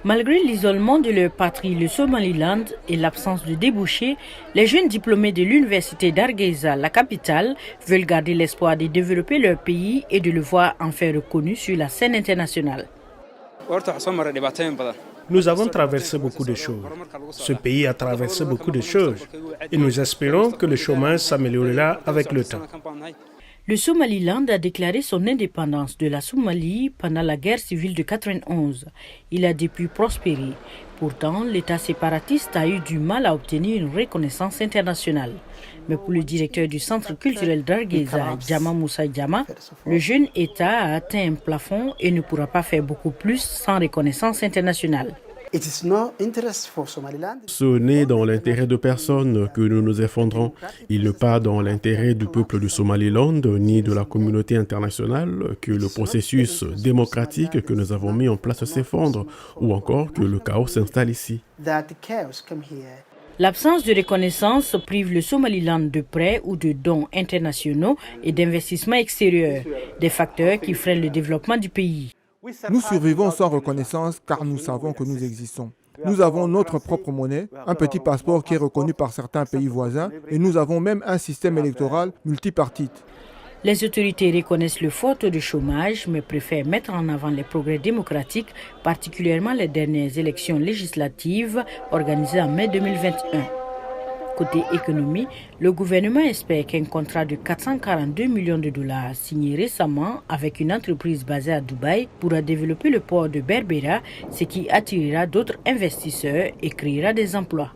Malgré l'isolement de leur patrie, le Somaliland, et l'absence de débouchés, les jeunes diplômés de l'université d'Hargeisa, la capitale, veulent garder l'espoir de développer leur pays et de le voir enfin reconnu sur la scène internationale. Nous avons traversé beaucoup de choses. Ce pays a traversé beaucoup de choses et nous espérons que le chemin s'améliorera avec le temps. Le Somaliland a déclaré son indépendance de la Somalie pendant la guerre civile de 91. Il a depuis prospéré. Pourtant, l'État séparatiste a eu du mal à obtenir une reconnaissance internationale. Mais pour le directeur du centre culturel d'Hargeisa, Jama Moussa Jama, le jeune État a atteint un plafond et ne pourra pas faire beaucoup plus sans reconnaissance internationale. Ce n'est dans l'intérêt de personne que nous nous effondrons. Il n'est pas dans l'intérêt du peuple du Somaliland ni de la communauté internationale que le processus démocratique que nous avons mis en place s'effondre ou encore que le chaos s'installe ici. L'absence de reconnaissance prive le Somaliland de prêts ou de dons internationaux et d'investissements extérieurs, des facteurs qui freinent le développement du pays. Nous survivons sans reconnaissance car nous savons que nous existons. Nous avons notre propre monnaie, un petit passeport qui est reconnu par certains pays voisins et nous avons même un système électoral multipartite. Les autorités reconnaissent le fort taux de chômage mais préfèrent mettre en avant les progrès démocratiques, particulièrement les dernières élections législatives organisées en mai 2021. Côté économie, le gouvernement espère qu'un contrat de 442 millions de dollars signé récemment avec une entreprise basée à Dubaï pourra développer le port de Berbera, ce qui attirera d'autres investisseurs et créera des emplois.